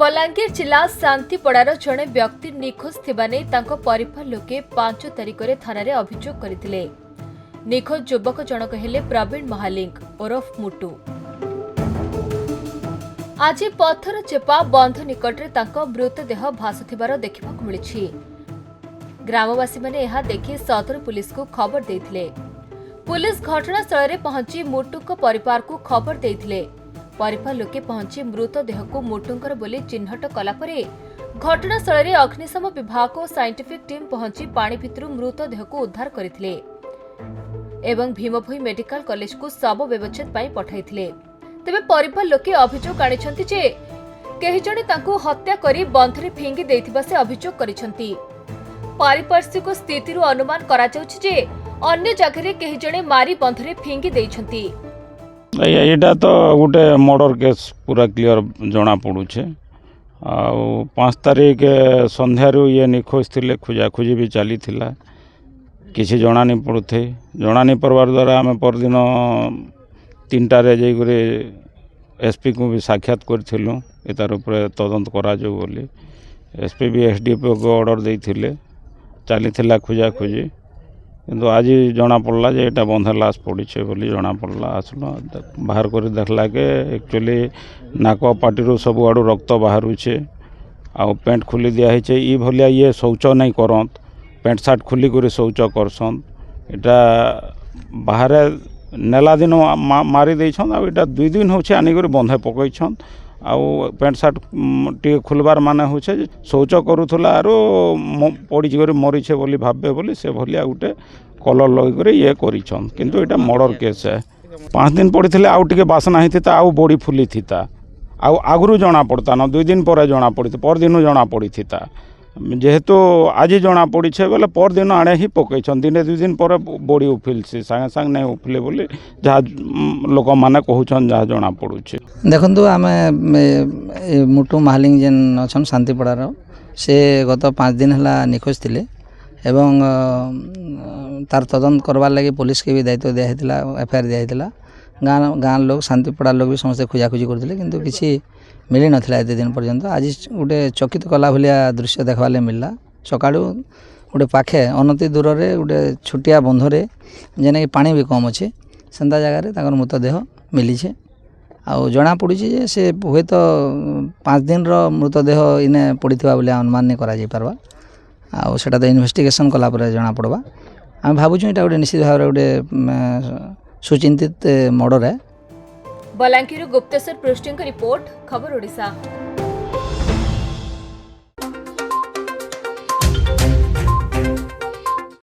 बलांगीर जिला शांतिपड़ार जड़े व्यक्ति निखोज थिबा नै तांको परिवार लोके 5 तारिख रे थाना रे अभियोग करथिले। निखोज युवक जनक हेले प्रवीण महालिंग ओरफ मुटु। आज पत्थर चेपा बंध निकट रे तांको मृतदेह भासुथिबार देखिबाक मिलिछि। ग्रामवासी माने एहा देखि सदर पुलिस को खबर देथिले। पुलिस घटनास्थल रे पहुंची मुटुक परिवार को खबर देथिले। परिवार लोके पहुंची मृतदेह को मुटुंकर बोली चिन्हट कला परे घटनास्थल रे अग्निशम विभाग और साइंटिफिक टीम पहुंची पानी भितरु मृतदेह को उद्धार करथिले एवं भीमभोई मेडिकल कॉलेज को शव व्यवच्छेद पाई पठाइथिले। तेबे परिवार लोके अभियोग आनिछंती जे केहि जणे तांको हत्या करी बंधरे फिंगी देथिबा से अभियोग करिसंती। पारिपार्श्विक स्थितिरु अनुमान करा जाउछि जे अन्य जगह केहि जणे मारी बंधरे फिंगी देइछंती। यहाँ तो गोटे मर्डर केस पूरा क्लियर जना पड़ुछे। 5 तारिख संध्यारू ये निखोज थिले, खोजाखोजी भी चली थिला, किसी जना नहीं पड़ुथे। जना नहीं पड़वार द्वारा आम परदिन 3टारे जाइए एसपी को भी साक्षात करूँ तार उपर तदंत करा बोली एसपी भी एसडीपीओ को ऑर्डर देइथिले, चली थिला खोजाखोजी। किंतु आज जना पड़ला जे एटा बंध लाश पड़ी बोली जना पड़ला। आसलो बाहर कर देखला के एक्चुअली नाक पाटी सब आड़ू रक्त बाहरुचे आ पेंट खोली दिया ई भलिया ये शौच नहीं करत, पेंट सार्ट खोली कर शौच करसन। एटा बाहर नेला दिन मारी देछन आ एटा 2 दिन होचे आनिकर बंधे पकईछन। आउ पेंट सार्ट टी खोलबार माने होचे शौच करूथला आरो पड़ी कर मरीछे बोली भाबे बोली से भलिया गोटे कलर लगे ये करिछन। किंतु एटा मर्डर केस है। 5 दिन पड़ीथिले आउ टिके बासना हिथिता आउ बॉडी फुली थिता आउ आगरु जना पड़ता न 2 दिन पर जना पड़ी पर दिन जना पड़ी थिता। जेहेतु आज जना पड़ी बोले पर दिन आड़े ही पकईछन। दिने 2 दिन पर बॉडी उफिल से संगे संग नहीं उफिले बोली जहाँ लोक मैंने कहून जहाँ जना पड़ुछे। देखु आम मुटु महालिंग जेन अच्छा शांतिपड़ार से गत 5 दिन है निखोज थिले एवं तार तदंत करवार लगे पुलिस के भी दायित्व दिया एफआईआर दिया। गाँ लोग शांतिपड़ा लोग भी समस्त खोजाखोजी करते किंतु किसी मिली नथिला एते दिन पर्यंत। आज गोटे चकित कला भलिया दृश्य देखवा मिलला। सकाळू गोटे पाखे अनति दूर रे गोटे छोटिया बंधरे जेने कि पानी भी कम अच्छे सेंता जगह ताकर मृतदेह मिली छे। आउ जना पड़ी जे से हुए तो 5 दिन रो मृतदेह इने पड़ीथिबा बोले अनुमान नहीं करा जाय पारबा। आउ सेटा तो इन्वेस्टिगेशन कला पर जना पड़बा। आम भावुँ यहाँ गोटे निश्चित भाव गोटे सुचिंतित मर्डर है। बलांगीर गुप्तेश्वर पृष्टि रिपोर्ट खबर ओडिशा।